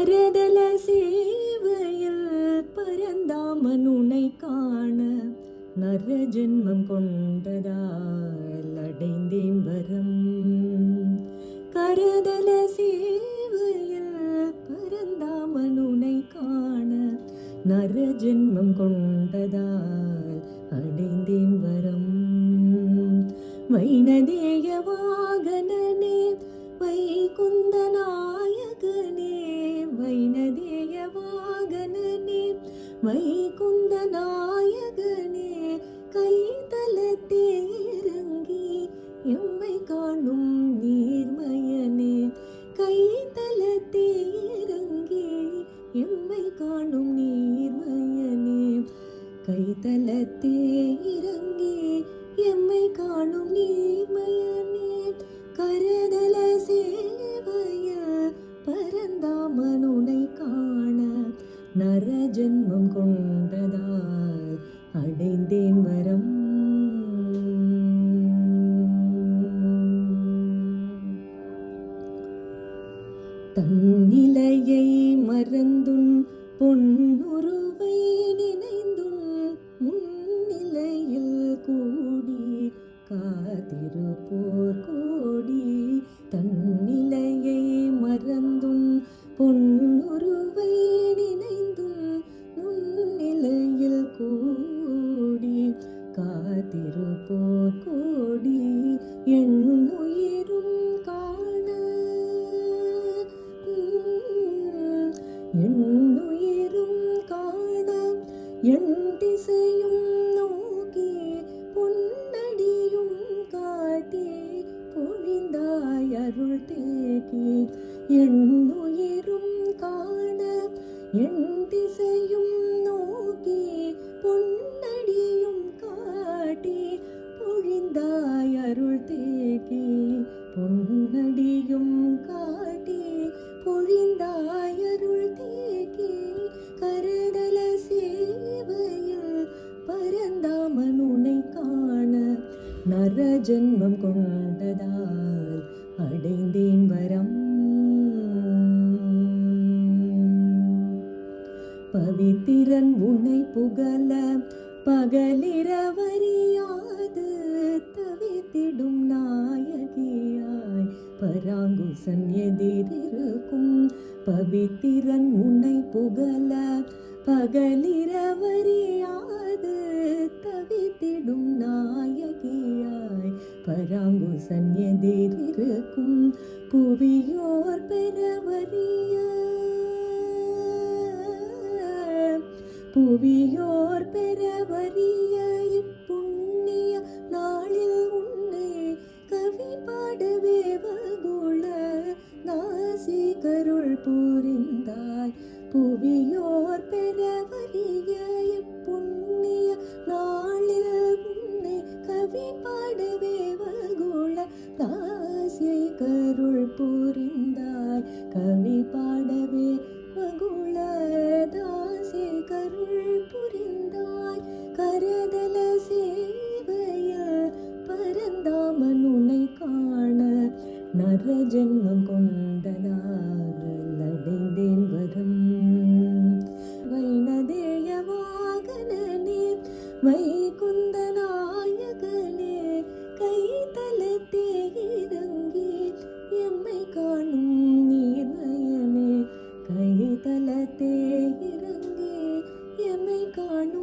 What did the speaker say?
கரதல சேவையில் பரந்தாமன் உனை காண நர ஜென்மம் கொண்டதால் அடைந்தேன் வரம். கரதல சேவையில் பரந்தாமன் உனை காண நர ஜென்மம் கொண்டதால் அடைந்தேன் வரம். வைனதேய வாகனனே வைகுந்த நாயகனே, வைனதேய வாகனனே வைகுந்த நாயகனே, கைதலத்தே இறங்கி எம்மை காணும் நீர்மயனே, கைதலத்தே இறங்கி எம்மை காணும் நீர்மயனே, கைதலத்தே இறங்கி எம்மை காணும் நீர்மயனே. கரதல சேவைய பரந்தாமன் உனை காண நர ஜென்மம் கொண்டதால் அடைந்தேன் வரம். தன்னிலையை மறந்துன் பொன்னுருவை நினைந்துன் முன்னிலையில் கூடி காத்திருப்போர் கோடி. தன்னிலையை மறந்தும் பொன்னுருவை நினைந்தும் முன்னிலையில் கூடி காத்திருப்போர் கோடி. என் உயிரும் காண என் உயிரும் காண என் திசையும் நோக்கி பொன்னடியும் காட்டி பொழிந்தாய் அருள் தேக்கி. என் உயிரும் காண என் திசையும் நோக்கி பொன்னடியும் காட்டி பொழிந்தாய் அருள் தேக்கி. பொன்னடியும் காட்டி பொழிந்தாய் அருள் தேக்கி. கரதல சேவையில் பரந்தாமன் உனை காண நர ஜென்மம் கொண்டதால் அடைந்தேன் வரம். பவித்திரன் உனை புகழ பகலிரவறியாது தவித்திடும் நாயகியாய் பராங்குசன் எதிரிருக்கும். பவித்திரன் உனை புகழ பகலிரவறியாது தவித்திடும் நாயகியாய் பராங்குசன் எதிரிருக்கும். புவியோர் பெறவறிய புவியோர் பெறவறிய இப்புண்ணிய நாளில் உன்னை கவி பாடவே வகுள நாசிகருள் புரிந்தாய். புவியோர் பெறவறிய இப்புண்ணிய நாளில் உன்னை கவி பாடவே வகுள நாசிகருள் புரிந்தாய். கவி பாடவே வகுள தாசிகருள் புரிந்தாய். கரதல சேவைய பரந்தாமன் உனை காண நர ஜென்மம் கொண்டதால் அடைந்தேன் வரம். வைனதேய வாகனனே வைகுந்த நாயகனே, கைதலத்தே இறங்கி எம்மை காணும் நீர்மயனே, கைதலத்தே இறங்கி எம்மை காணும்